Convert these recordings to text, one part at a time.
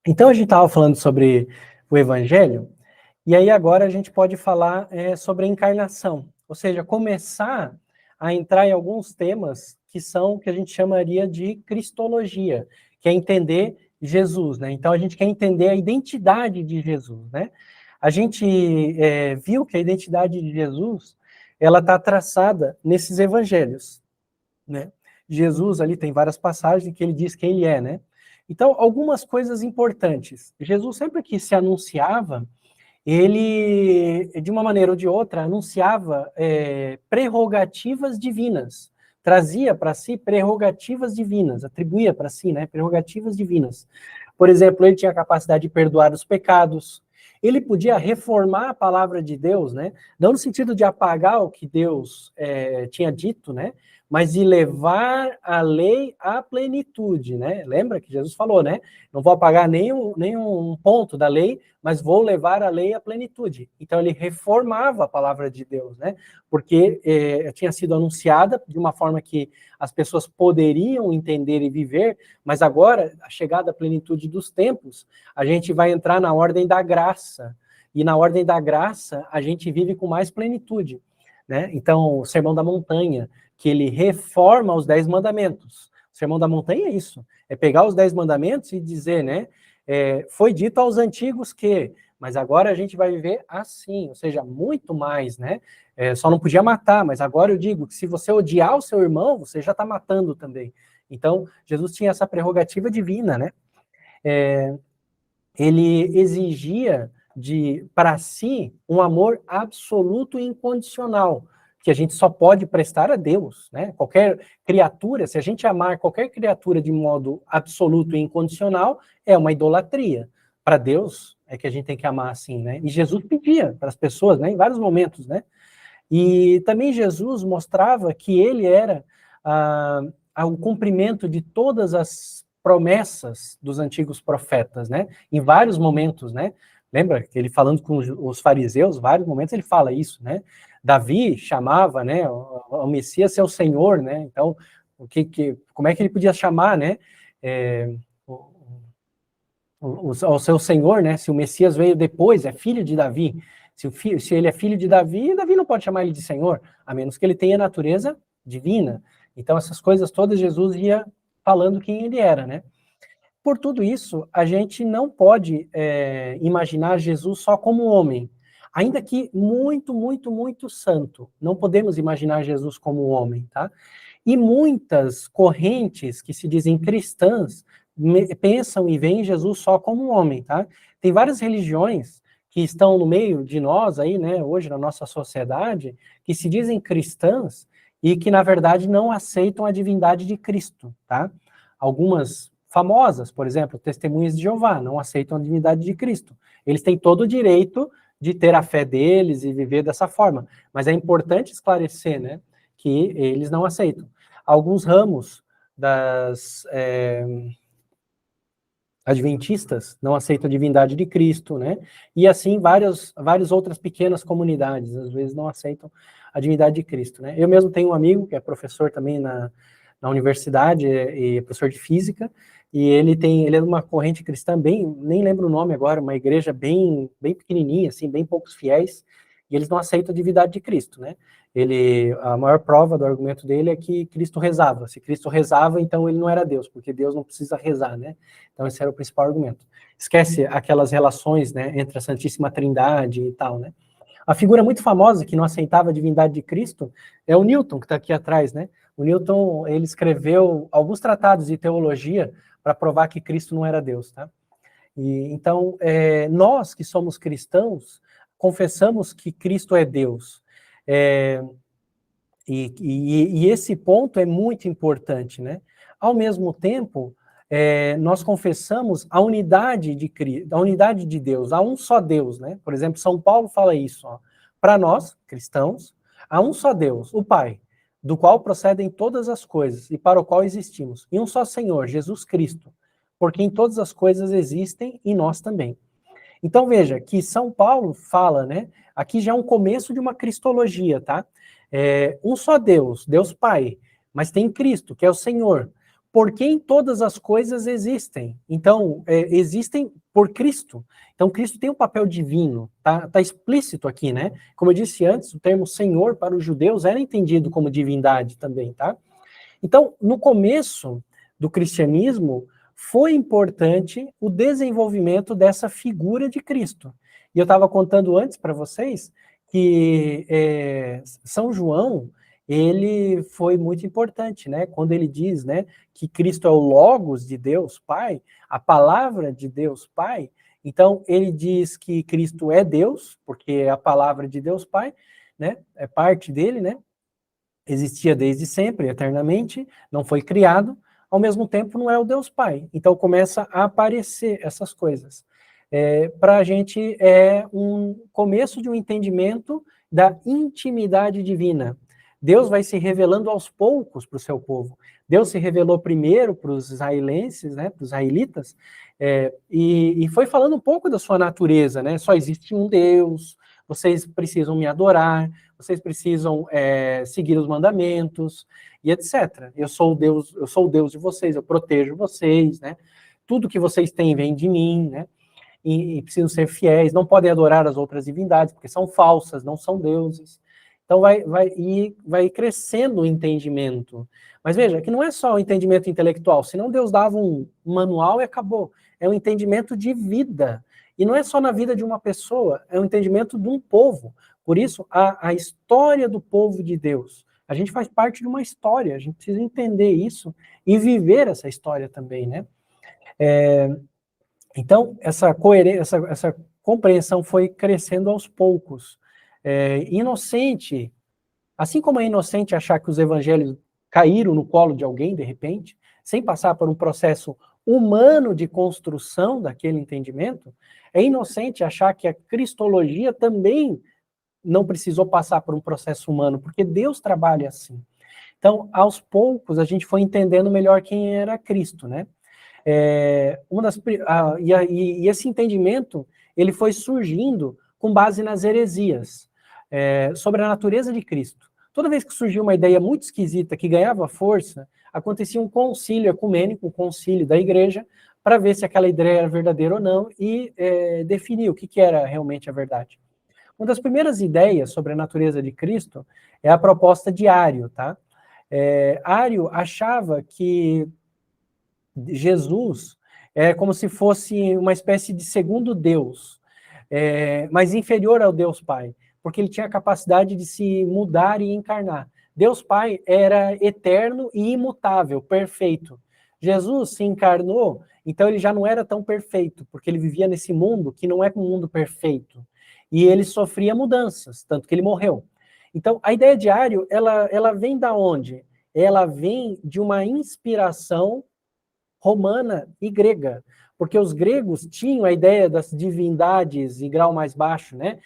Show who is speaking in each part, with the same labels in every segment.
Speaker 1: Então, a gente estava falando sobre o Evangelho, e aí agora a gente pode falar sobre a encarnação, ou seja, começar a entrar em alguns temas que são o que a gente chamaria de cristologia, que é entender Jesus, né? Então, a gente quer entender a identidade de Jesus, né? A gente viu que a identidade de Jesus, ela está traçada nesses evangelhos, né? Jesus ali tem várias passagens que ele diz quem ele é, né? Então, algumas coisas importantes. Jesus sempre que se anunciava, ele, de uma maneira ou de outra, anunciava prerrogativas divinas, trazia para si prerrogativas divinas, atribuía para si, né, prerrogativas divinas. Por exemplo, ele tinha a capacidade de perdoar os pecados, ele podia reformar a palavra de Deus, né, não no sentido de apagar o que Deus tinha dito, né, mas de levar a lei à plenitude, né? Lembra que Jesus falou, né? Não vou apagar nenhum ponto da lei, mas vou levar a lei à plenitude. Então ele reformava a palavra de Deus, né? Porque tinha sido anunciada de uma forma que as pessoas poderiam entender e viver, mas agora, a chegada à plenitude dos tempos, a gente vai entrar na ordem da graça. E na ordem da graça, a gente vive com mais plenitude, né? Então, o Sermão da Montanha, que ele reforma os 10 mandamentos. O Sermão da Montanha é isso, é pegar os 10 mandamentos e dizer, né, foi dito aos antigos que, mas agora a gente vai viver assim, ou seja, muito mais, né, só não podia matar, mas agora eu digo que se você odiar o seu irmão, você já está matando também. Então, Jesus tinha essa prerrogativa divina, né, ele exigia para si um amor absoluto e incondicional, que a gente só pode prestar a Deus, né? Qualquer criatura, se a gente amar qualquer criatura de modo absoluto e incondicional, é uma idolatria. Para Deus é que a gente tem que amar assim, né? E Jesus pedia para as pessoas, né, em vários momentos, né? E também Jesus mostrava que ele era o cumprimento de todas as promessas dos antigos profetas, né? Em vários momentos, né? Lembra que ele falando com os fariseus, vários momentos ele fala isso, né? Davi chamava, né, o Messias seu Senhor, né? Então, como é que ele podia chamar, né? O seu Senhor, né? Se o Messias veio depois, é filho de Davi. Se ele é filho de Davi, Davi não pode chamar ele de Senhor, a menos que ele tenha natureza divina. Então, essas coisas todas, Jesus ia falando quem ele era, né? Por tudo isso, a gente não pode imaginar Jesus só como homem. Ainda que muito, muito, muito santo. Não podemos imaginar Jesus como homem, tá? E muitas correntes que se dizem cristãs pensam e veem Jesus só como um homem, tá? Tem várias religiões que estão no meio de nós aí, né, hoje na nossa sociedade, que se dizem cristãs e que, na verdade, não aceitam a divindade de Cristo, tá? Algumas famosas, por exemplo, Testemunhas de Jeová, não aceitam a divindade de Cristo. Eles têm todo o direito de ter a fé deles e viver dessa forma, mas é importante esclarecer, né, que eles não aceitam. Alguns ramos das adventistas não aceitam a divindade de Cristo, né? E assim várias outras pequenas comunidades, às vezes, não aceitam a divindade de Cristo, né? Eu mesmo tenho um amigo que é professor também na universidade e professor de física, e ele é de uma corrente cristã bem, nem lembro o nome agora, uma igreja bem pequenininha, assim, bem poucos fiéis, e eles não aceitam a divindade de Cristo, né? A maior prova do argumento dele é que Cristo rezava. Se Cristo rezava, então ele não era Deus, porque Deus não precisa rezar, né? Então esse era o principal argumento. Esquece aquelas relações, né, entre a Santíssima Trindade e tal, né? A figura muito famosa que não aceitava a divindade de Cristo é o Newton, que está aqui atrás, né? O Newton, ele escreveu alguns tratados de teologia para provar que Cristo não era Deus, tá? Então, nós que somos cristãos, confessamos que Cristo é Deus. E esse ponto é muito importante, né? Ao mesmo tempo, nós confessamos a unidade de Deus, há um só Deus, né? Por exemplo, São Paulo fala isso, para nós, cristãos, há um só Deus, o Pai, do qual procedem todas as coisas e para o qual existimos, e um só Senhor, Jesus Cristo, por quem todas as coisas existem e nós também. Então veja que São Paulo fala, né? Aqui já é um começo de uma cristologia, tá? Um só Deus, Deus Pai, mas tem Cristo, que é o Senhor, por quem todas as coisas existem. Então, existem por Cristo. Então, Cristo tem um papel divino, tá explícito aqui, né? Como eu disse antes, o termo Senhor para os judeus era entendido como divindade também, tá? Então, no começo do cristianismo, foi importante o desenvolvimento dessa figura de Cristo. E eu estava contando antes para vocês que São João, ele foi muito importante, né? Quando ele diz, né, que Cristo é o Logos de Deus Pai, a palavra de Deus Pai. Então, ele diz que Cristo é Deus, porque é a palavra de Deus Pai, né? É parte dele, né? Existia desde sempre, eternamente, não foi criado, ao mesmo tempo não é o Deus Pai. Então começa a aparecer essas coisas. Para a gente é um começo de um entendimento da intimidade divina. Deus vai se revelando aos poucos para o seu povo. Deus se revelou primeiro para os israelenses, né, para os israelitas, e foi falando um pouco da sua natureza, né? Só existe um Deus, vocês precisam me adorar, vocês precisam seguir os mandamentos, e etc. Eu sou o Deus de vocês, eu protejo vocês, né? Tudo que vocês têm vem de mim, né? E precisam ser fiéis, não podem adorar as outras divindades, porque são falsas, não são deuses. Então vai crescendo o entendimento. Mas veja, que não é só o entendimento intelectual, senão Deus dava um manual e acabou. É um entendimento de vida. E não é só na vida de uma pessoa, é um entendimento de um povo. Por isso, a história do povo de Deus. A gente faz parte de uma história, a gente precisa entender isso e viver essa história também, né? Então, essa coerência, essa compreensão foi crescendo aos poucos. Inocente, assim como é inocente achar que os evangelhos caíram no colo de alguém, de repente, sem passar por um processo humano de construção daquele entendimento, é inocente achar que a cristologia também não precisou passar por um processo humano, porque Deus trabalha assim. Então, aos poucos, a gente foi entendendo melhor quem era Cristo, né? E esse entendimento, ele foi surgindo com base nas heresias sobre a natureza de Cristo. Toda vez que surgiu uma ideia muito esquisita que ganhava força, acontecia um concílio ecumênico, um concílio da igreja, para ver se aquela ideia era verdadeira ou não e definir o que era realmente a verdade. Uma das primeiras ideias sobre a natureza de Cristo é a proposta de Ário, tá? Ário achava que Jesus é como se fosse uma espécie de segundo Deus, mas inferior ao Deus Pai, porque ele tinha a capacidade de se mudar e encarnar. Deus Pai era eterno e imutável, perfeito. Jesus se encarnou, então ele já não era tão perfeito, porque ele vivia nesse mundo que não é um mundo perfeito. E ele sofria mudanças, tanto que ele morreu. Então, a ideia de Ário, ela vem da onde? Ela vem de uma inspiração romana e grega, porque os gregos tinham a ideia das divindades em grau mais baixo, né?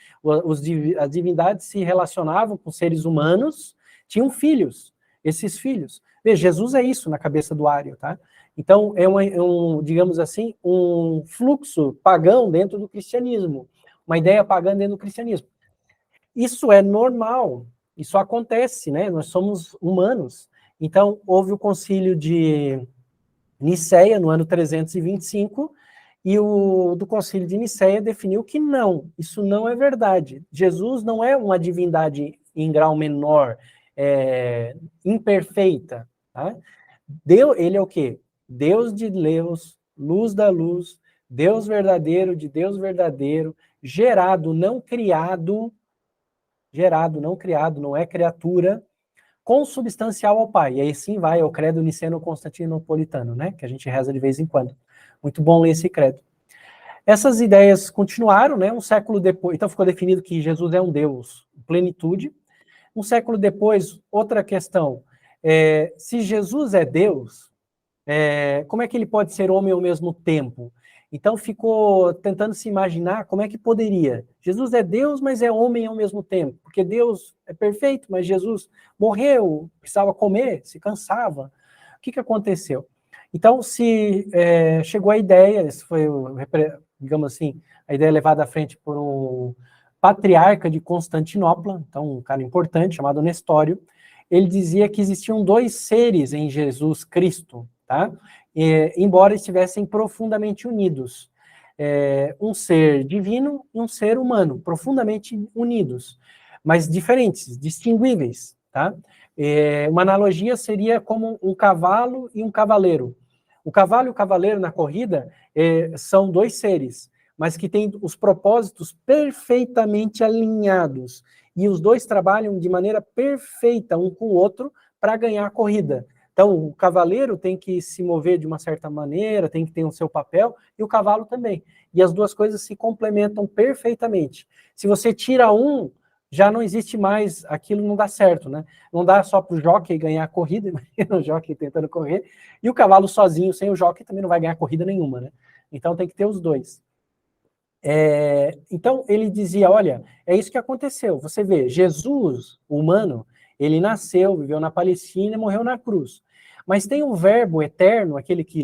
Speaker 1: As divindades se relacionavam com seres humanos, tinham filhos, esses filhos. Veja, Jesus é isso na cabeça do Ário, tá? Então, digamos assim, um fluxo pagão dentro do cristianismo, uma ideia pagã dentro do cristianismo. Isso é normal, isso acontece, né? Nós somos humanos. Então, houve o concílio de Niceia, no ano 325, e o do concílio de Niceia definiu que não, isso não é verdade. Jesus não é uma divindade em grau menor, imperfeita. Tá? Ele é o quê? Deus de Deus, luz da luz, Deus verdadeiro de Deus verdadeiro, gerado, não criado, não é criatura, consubstancial ao Pai. E aí sim vai ao credo niceno-constantinopolitano, né? Que a gente reza de vez em quando. Muito bom ler esse credo. Essas ideias continuaram, né? Um século depois, então ficou definido que Jesus é um Deus, plenitude. Um século depois, outra questão. Se Jesus é Deus, como é que ele pode ser homem ao mesmo tempo? Então ficou tentando se imaginar como é que poderia. Jesus é Deus, mas é homem ao mesmo tempo, porque Deus é perfeito, mas Jesus morreu, precisava comer, se cansava. O que aconteceu? Então chegou a ideia, isso foi, digamos assim, a ideia levada à frente por um patriarca de Constantinopla, então um cara importante, chamado Nestório. Ele dizia que existiam dois seres em Jesus Cristo, tá? Embora estivessem profundamente unidos. Um ser divino e um ser humano, profundamente unidos, mas diferentes, distinguíveis, tá? Uma analogia seria como um cavalo e um cavaleiro. O cavalo e o cavaleiro na corrida são dois seres, mas que têm os propósitos perfeitamente alinhados, e os dois trabalham de maneira perfeita um com o outro para ganhar a corrida. Então, o cavaleiro tem que se mover de uma certa maneira, tem que ter o seu papel, e o cavalo também. E as duas coisas se complementam perfeitamente. Se você tira um, já não existe mais, aquilo não dá certo, né? Não dá só para o jockey ganhar a corrida, imagina o jockey tentando correr, e o cavalo sozinho, sem o jockey, também não vai ganhar corrida nenhuma, né? Então tem que ter os dois. Então ele dizia, olha, é isso que aconteceu. Você vê, Jesus, o humano, ele nasceu, viveu na Palestina e morreu na cruz. Mas tem um verbo eterno, aquele que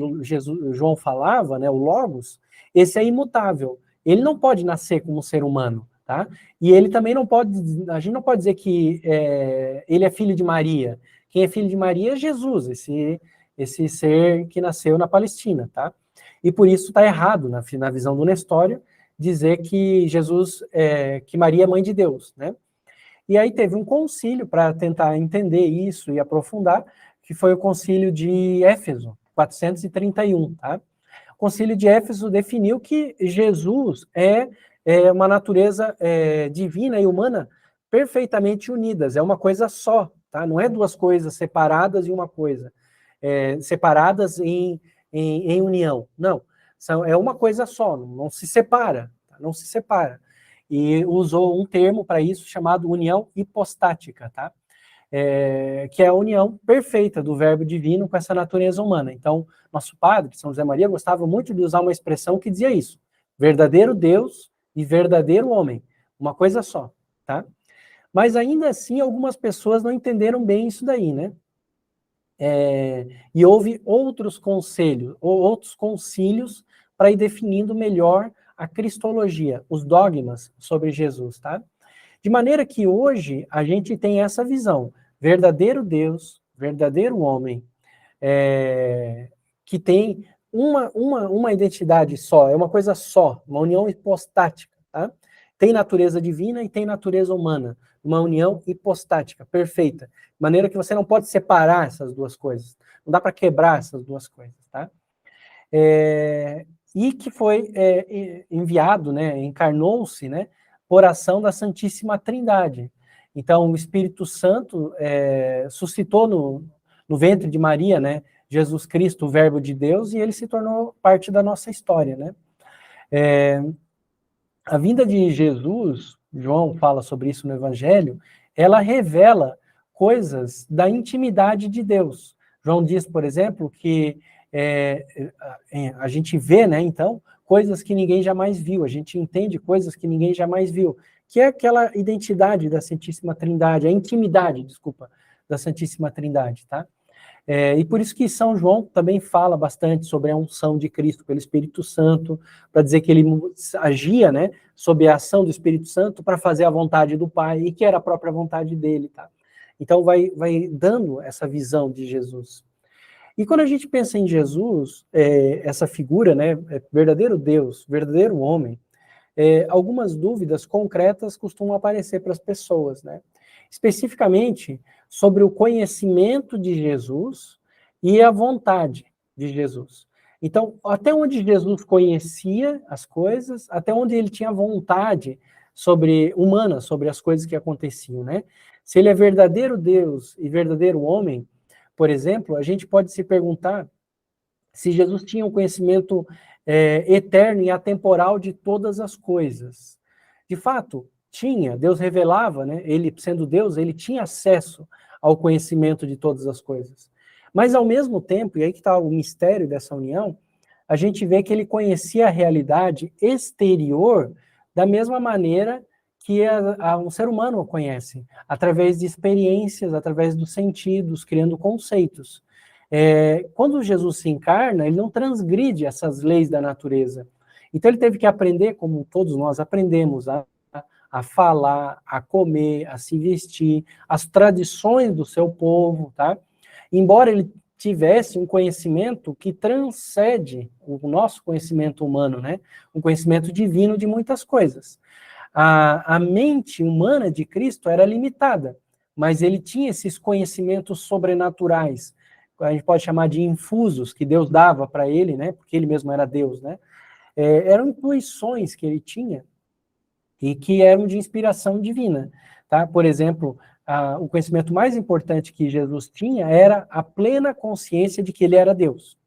Speaker 1: João falava, né, o Logos, esse é imutável. Ele não pode nascer como um ser humano, tá? E ele também não pode, a gente não pode dizer que ele é filho de Maria. Quem é filho de Maria é Jesus, esse ser que nasceu na Palestina, tá? E por isso está errado, na visão do Nestório, dizer que que Maria é mãe de Deus, né? E aí teve um concílio para tentar entender isso e aprofundar, que foi o concílio de Éfeso, 431, tá? O concílio de Éfeso definiu que Jesus é uma natureza divina e humana perfeitamente unidas, é uma coisa só, tá? Não é duas coisas separadas em uma coisa, separadas em união, não. É uma coisa só, não se separa, tá? Não se separa. E usou um termo para isso chamado união hipostática, tá? Que é a união perfeita do verbo divino com essa natureza humana. Então, nosso padre, São José Maria, gostava muito de usar uma expressão que dizia isso: verdadeiro Deus e verdadeiro homem, uma coisa só, tá? Mas ainda assim, algumas pessoas não entenderam bem isso daí, né? E houve outros concílios para ir definindo melhor a cristologia, os dogmas sobre Jesus, tá? De maneira que hoje a gente tem essa visão, verdadeiro Deus, verdadeiro homem, que tem uma identidade só, é uma coisa só, uma união hipostática, tá? Tem natureza divina e tem natureza humana, uma união hipostática, perfeita, de maneira que você não pode separar essas duas coisas, não dá para quebrar essas duas coisas, tá? E que foi enviado, né, encarnou-se, né, por ação da Santíssima Trindade. Então, o Espírito Santo suscitou no ventre de Maria, né, Jesus Cristo, o Verbo de Deus, e ele se tornou parte da nossa história, né? A vinda de Jesus, João fala sobre isso no Evangelho, ela revela coisas da intimidade de Deus. João diz, por exemplo, que a gente vê, né, então, coisas que ninguém jamais viu, a gente entende coisas que ninguém jamais viu, que é aquela identidade da Santíssima Trindade, a intimidade, desculpa, da Santíssima Trindade, tá? E por isso que São João também fala bastante sobre a unção de Cristo pelo Espírito Santo, para dizer que ele agia, né, sob a ação do Espírito Santo para fazer a vontade do Pai, e que era a própria vontade dele, tá? Então vai dando essa visão de Jesus. E quando a gente pensa em Jesus, essa figura, né, verdadeiro Deus, verdadeiro homem, algumas dúvidas concretas costumam aparecer para as pessoas, né? Especificamente sobre o conhecimento de Jesus e a vontade de Jesus. Então, até onde Jesus conhecia as coisas, até onde ele tinha vontade humana sobre as coisas que aconteciam, né? Se ele é verdadeiro Deus e verdadeiro homem, por exemplo, a gente pode se perguntar se Jesus tinha um conhecimento eterno e atemporal de todas as coisas. De fato, tinha, Deus revelava, né? Ele, sendo Deus, ele tinha acesso ao conhecimento de todas as coisas. Mas, ao mesmo tempo, e aí que está o mistério dessa união, a gente vê que ele conhecia a realidade exterior da mesma maneira que um ser humano o conhece, através de experiências, através dos sentidos, criando conceitos. Quando Jesus se encarna, ele não transgride essas leis da natureza. Então ele teve que aprender, como todos nós aprendemos, a falar, a comer, a se vestir, as tradições do seu povo, tá? Embora ele tivesse um conhecimento que transcende o nosso conhecimento humano, né? Um conhecimento divino de muitas coisas. A mente humana de Cristo era limitada, mas ele tinha esses conhecimentos sobrenaturais, a gente pode chamar de infusos, que Deus dava para ele, né? Porque ele mesmo era Deus, né? Eram intuições que ele tinha e que eram de inspiração divina, tá? Por exemplo, o conhecimento mais importante que Jesus tinha era a plena consciência de que ele era Deus.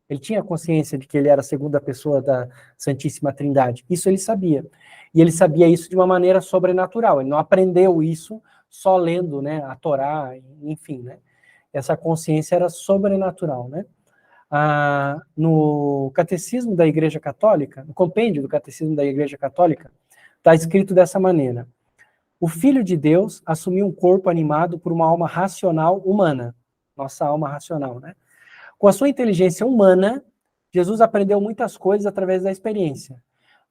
Speaker 1: Ele tinha consciência de que ele era a segunda pessoa da Santíssima Trindade. Isso ele sabia. E ele sabia isso de uma maneira sobrenatural. Ele não aprendeu isso só lendo, né, a Torá, enfim, né? Essa consciência era sobrenatural, né? No Catecismo da Igreja Católica, no compêndio do Catecismo da Igreja Católica, está escrito dessa maneira: o Filho de Deus assumiu um corpo animado por uma alma racional humana, nossa alma racional, né? Com a sua inteligência humana, Jesus aprendeu muitas coisas através da experiência.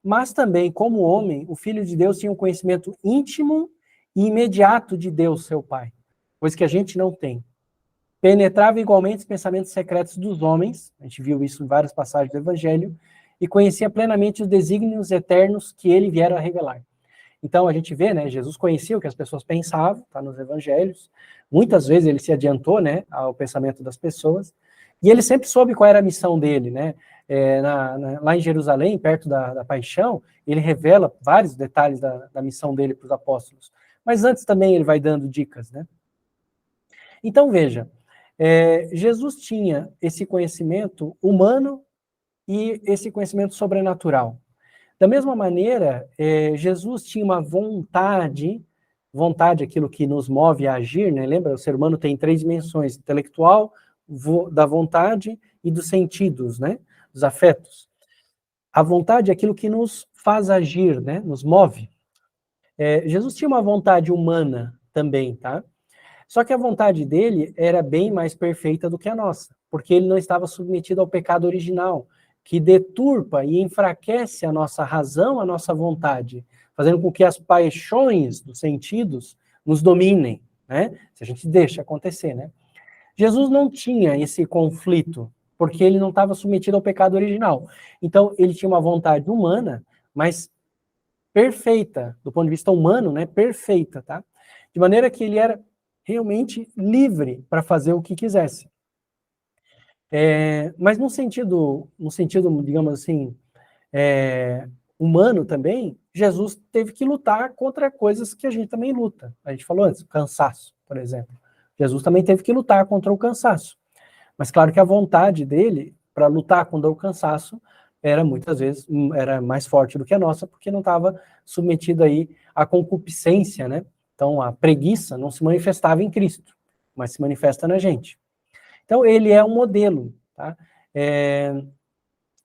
Speaker 1: Mas também, como homem, o Filho de Deus tinha um conhecimento íntimo e imediato de Deus, seu Pai, coisa que a gente não tem. Penetrava igualmente os pensamentos secretos dos homens, a gente viu isso em várias passagens do Evangelho, e conhecia plenamente os desígnios eternos que ele viera a revelar. Então a gente vê, né, Jesus conhecia o que as pessoas pensavam, está nos Evangelhos, muitas vezes ele se adiantou, né, ao pensamento das pessoas, e ele sempre soube qual era a missão dele, né? Lá em Jerusalém, perto da paixão, ele revela vários detalhes da missão dele para os apóstolos. Mas antes também ele vai dando dicas, né? Então veja, Jesus tinha esse conhecimento humano e esse conhecimento sobrenatural. Da mesma maneira, Jesus tinha uma vontade, aquilo que nos move a agir, né? Lembra, o ser humano tem 3 dimensões: intelectual, da vontade e dos sentidos, né? Dos afetos. A vontade é aquilo que nos faz agir, né? Nos move. Jesus tinha uma vontade humana também, tá? Só que a vontade dele era bem mais perfeita do que a nossa, porque ele não estava submetido ao pecado original, que deturpa e enfraquece a nossa razão, a nossa vontade, fazendo com que as paixões dos sentidos nos dominem, né? Se a gente deixa acontecer, né? Jesus não tinha esse conflito, porque ele não estava submetido ao pecado original. Então, ele tinha uma vontade humana, mas perfeita, do ponto de vista humano, né? Perfeita, tá? De maneira que ele era realmente livre para fazer o que quisesse. Mas no sentido, digamos assim, humano também, Jesus teve que lutar contra coisas que a gente também luta. A gente falou antes, cansaço, por exemplo. Jesus também teve que lutar contra o cansaço. Mas claro que a vontade dele para lutar contra o cansaço era muitas vezes era mais forte do que a nossa, porque não estava submetido aí à concupiscência, né? Então a preguiça não se manifestava em Cristo, mas se manifesta na gente. Então ele é um modelo, tá?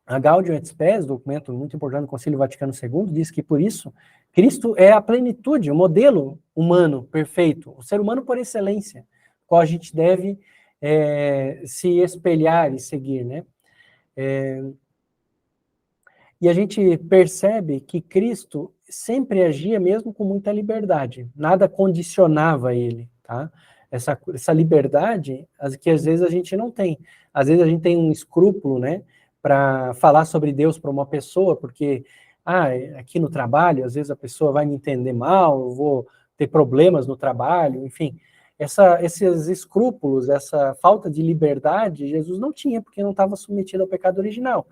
Speaker 1: A Gaudium et Spes, documento muito importante do Concílio Vaticano II, diz que por isso Cristo é a plenitude, o modelo humano perfeito, o ser humano por excelência, qual a gente deve se espelhar e seguir, né? E a gente percebe que Cristo sempre agia mesmo com muita liberdade, nada condicionava ele, tá? Essa liberdade que às vezes a gente não tem. Às vezes a gente tem um escrúpulo, né, para falar sobre Deus para uma pessoa, porque aqui no trabalho, às vezes a pessoa vai me entender mal, eu vou ter problemas no trabalho, enfim. Esses escrúpulos, essa falta de liberdade, Jesus não tinha, porque não estava submetido ao pecado original.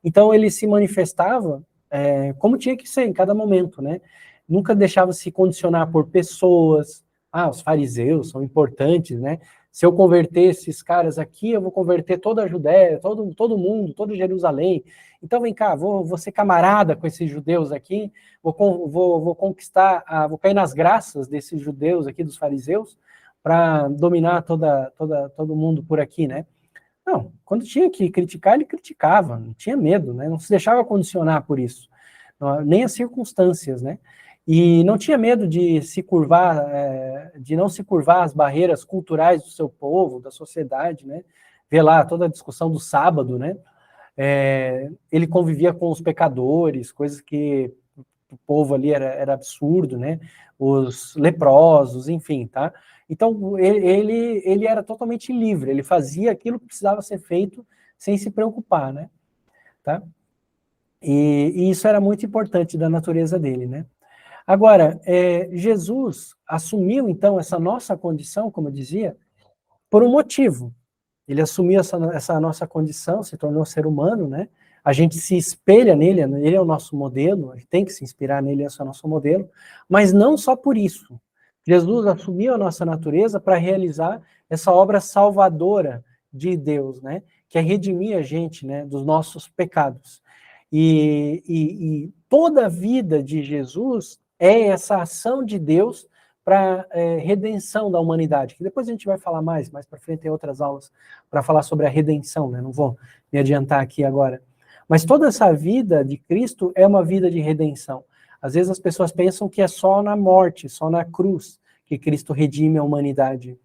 Speaker 1: Então ele se manifestava como tinha que ser em cada momento, né? Nunca deixava se condicionar por pessoas. Os fariseus são importantes, né? Se eu converter esses caras aqui, eu vou converter toda a Judéia, todo mundo, toda Jerusalém. Então vem cá, vou ser camarada com esses judeus aqui, vou conquistar, vou cair nas graças desses judeus aqui, dos fariseus, para dominar todo mundo por aqui, né? Não, quando tinha que criticar, ele criticava, não tinha medo, né? Não se deixava condicionar por isso, nem as circunstâncias, né? E não tinha medo de se curvar, de não se curvar às barreiras culturais do seu povo, da sociedade, né? Vê lá toda a discussão do sábado, né? Ele convivia com os pecadores, coisas que o povo ali era absurdo, né? Os leprosos, enfim, tá? Então, ele era totalmente livre, ele fazia aquilo que precisava ser feito sem se preocupar, né? Tá? E isso era muito importante da natureza dele, né? Agora, Jesus assumiu, então, essa nossa condição, como eu dizia, por um motivo. Ele assumiu essa nossa condição, se tornou ser humano, né? A gente se espelha nele, ele é o nosso modelo, a gente tem que se inspirar nele, esse é o nosso modelo, mas não só por isso. Jesus assumiu a nossa natureza para realizar essa obra salvadora de Deus, né? Que é redimir a gente, né, dos nossos pecados. E toda a vida de Jesus é essa ação de Deus para redenção da humanidade, que depois a gente vai falar mais para frente tem outras aulas para falar sobre a redenção, né? Não vou me adiantar aqui agora. Mas toda essa vida de Cristo é uma vida de redenção. Às vezes as pessoas pensam que é só na morte, só na cruz, que Cristo redime a humanidade.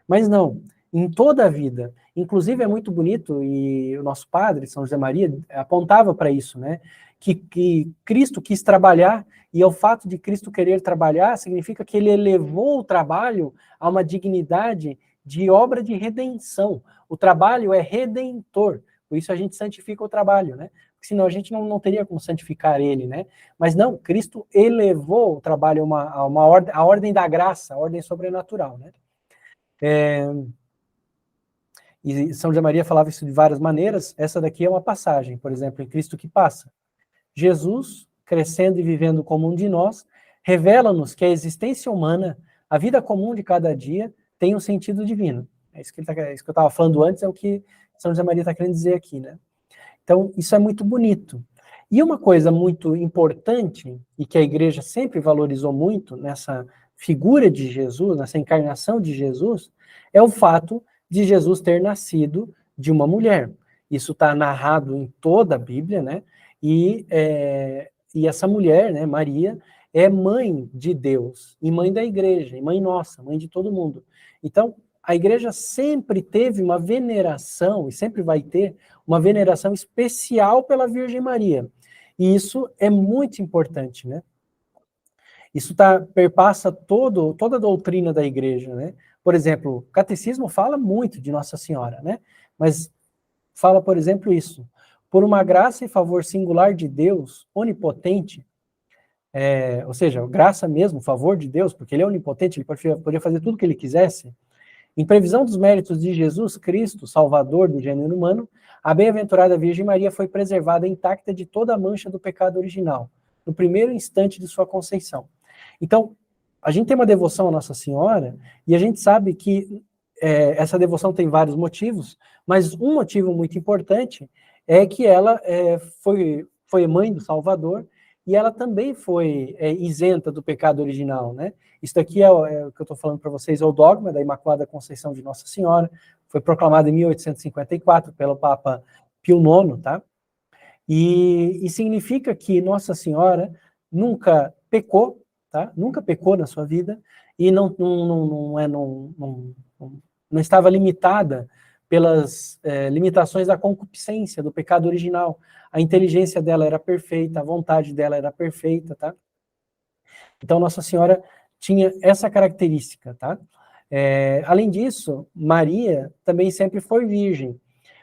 Speaker 1: Mas não, em toda a vida. Inclusive é muito bonito, e o nosso padre, São José Maria, apontava para isso, né? Que Cristo quis trabalhar, e o fato de Cristo querer trabalhar significa que ele elevou o trabalho a uma dignidade de obra de redenção. O trabalho é redentor, por isso a gente santifica o trabalho, né? Porque senão a gente não teria como santificar ele, né? Mas não, Cristo elevou o trabalho a ordem da graça, a ordem sobrenatural, né? E São José Maria falava isso de várias maneiras. Essa daqui é uma passagem, por exemplo, em Cristo que passa. Jesus, crescendo e vivendo como um de nós, revela-nos que a existência humana, a vida comum de cada dia, tem um sentido divino. É isso que eu estava falando antes, é o que São José Maria está querendo dizer aqui, né? Então, isso é muito bonito. E uma coisa muito importante, e que a igreja sempre valorizou muito nessa figura de Jesus, nessa encarnação de Jesus, é o fato de Jesus ter nascido de uma mulher. Isso está narrado em toda a Bíblia, né? E essa mulher, né, Maria, é mãe de Deus, e mãe da igreja, e mãe nossa, mãe de todo mundo. Então, a igreja sempre teve uma veneração, e sempre vai ter, uma veneração especial pela Virgem Maria. E isso é muito importante, né? Isso perpassa toda a doutrina da igreja, né? Por exemplo, o catecismo fala muito de Nossa Senhora, né? Mas fala, por exemplo, isso. Por uma graça e favor singular de Deus, onipotente, ou seja, graça mesmo, favor de Deus, porque ele é onipotente, ele podia fazer tudo o que ele quisesse. Em previsão dos méritos de Jesus Cristo, Salvador do gênero humano, a bem-aventurada Virgem Maria foi preservada intacta de toda a mancha do pecado original, no primeiro instante de sua conceição. Então, a gente tem uma devoção à Nossa Senhora, e a gente sabe que essa devoção tem vários motivos, mas um motivo muito importante é que ela foi mãe do Salvador, e ela também foi isenta do pecado original, né? Isso daqui é o que eu estou falando para vocês, é o dogma da Imaculada Conceição de Nossa Senhora, foi proclamado em 1854 pelo Papa Pio IX, tá? E significa que Nossa Senhora nunca pecou, tá? Nunca pecou na sua vida, e não estava limitada pelas limitações da concupiscência, do pecado original. A inteligência dela era perfeita, a vontade dela era perfeita, tá? Então, Nossa Senhora tinha essa característica, tá? Além disso, Maria também sempre foi virgem.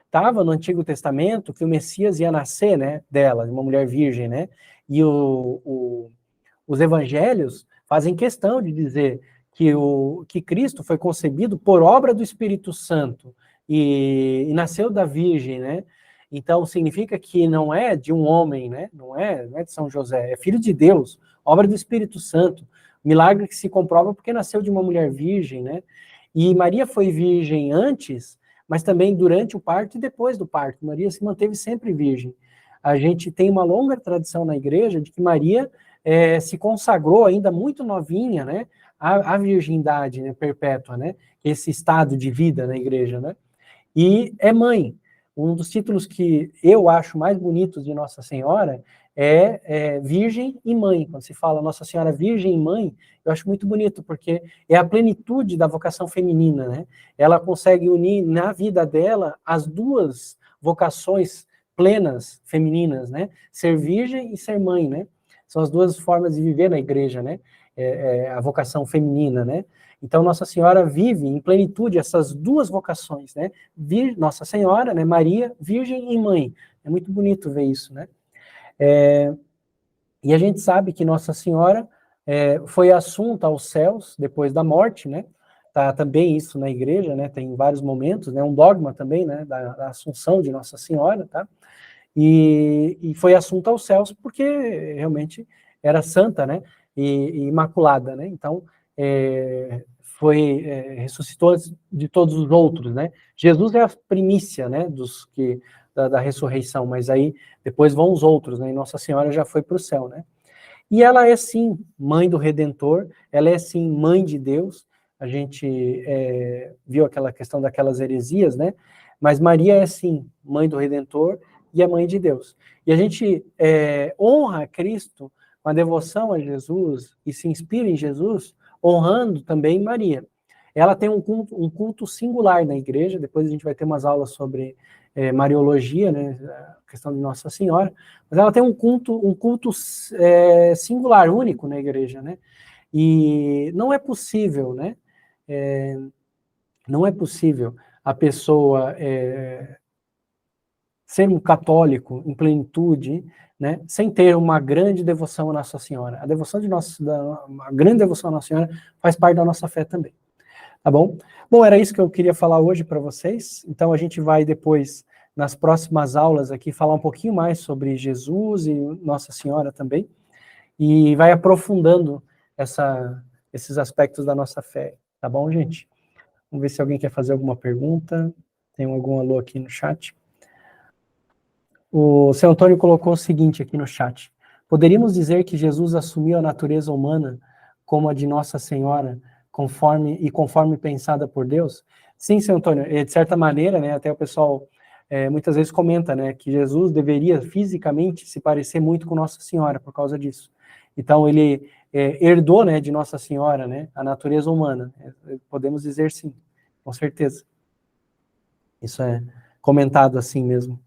Speaker 1: Estava no Antigo Testamento que o Messias ia nascer, né, dela, de uma mulher virgem, né? E os evangelhos fazem questão de dizer que Cristo foi concebido por obra do Espírito Santo e nasceu da Virgem, né? Então, significa que não é de um homem, né? Não é de São José, é filho de Deus, obra do Espírito Santo. Milagre que se comprova porque nasceu de uma mulher virgem, né? E Maria foi virgem antes, mas também durante o parto e depois do parto. Maria se manteve sempre virgem. A gente tem uma longa tradição na igreja de que Maria se consagrou ainda muito novinha, né? A virgindade, né, perpétua, né? Esse estado de vida na igreja, né? E é mãe. Um dos títulos que eu acho mais bonitos de Nossa Senhora é Virgem e Mãe. Quando se fala Nossa Senhora Virgem e Mãe, eu acho muito bonito, porque é a plenitude da vocação feminina, né? Ela consegue unir na vida dela as duas vocações plenas femininas, né? Ser virgem e ser mãe, né? são as duas formas de viver na igreja, né? A vocação feminina, né? Então, Nossa Senhora vive em plenitude essas duas vocações, né? Nossa Senhora, né? Maria, Virgem e Mãe. É muito bonito ver isso, né? E a gente sabe que Nossa Senhora foi assunta aos céus depois da morte, né? Tá também isso na igreja, né? Tem vários momentos, né? Um dogma também, né? Da Assunção de Nossa Senhora, tá? E foi assunta aos céus porque realmente era santa, né? E imaculada, né? Então, ressuscitou de todos os outros, né? Jesus é a primícia, né? Da ressurreição, mas aí depois vão os outros, né? E Nossa Senhora já foi para o céu, né? E ela é sim mãe do Redentor, ela é sim mãe de Deus. A gente viu aquela questão daquelas heresias, né? Mas Maria é sim mãe do Redentor e é mãe de Deus. E a gente honra Cristo com a devoção a Jesus e se inspira em Jesus, honrando também Maria. Ela tem um culto singular na igreja, depois a gente vai ter umas aulas sobre Mariologia, né, a questão de Nossa Senhora, mas ela tem um culto singular, único na igreja, né? E não é possível, né? Não é possível a pessoa ser um católico em plenitude, né, sem ter uma grande devoção a Nossa Senhora. A devoção uma grande devoção a Nossa Senhora faz parte da nossa fé também. Tá bom? Bom, era isso que eu queria falar hoje para vocês. Então a gente vai depois, nas próximas aulas aqui, falar um pouquinho mais sobre Jesus e Nossa Senhora também. E vai aprofundando esses aspectos da nossa fé. Tá bom, gente? Vamos ver se alguém quer fazer alguma pergunta. Tem algum alô aqui no chat. O seu Antônio colocou o seguinte aqui no chat. Poderíamos dizer que Jesus assumiu a natureza humana como a de Nossa Senhora, conforme pensada por Deus? Sim, seu Antônio, de certa maneira, né, até o pessoal muitas vezes comenta, né, que Jesus deveria fisicamente se parecer muito com Nossa Senhora por causa disso. Então ele herdou, né, de Nossa Senhora, né, a natureza humana. Podemos dizer sim, com certeza. Isso é comentado assim mesmo.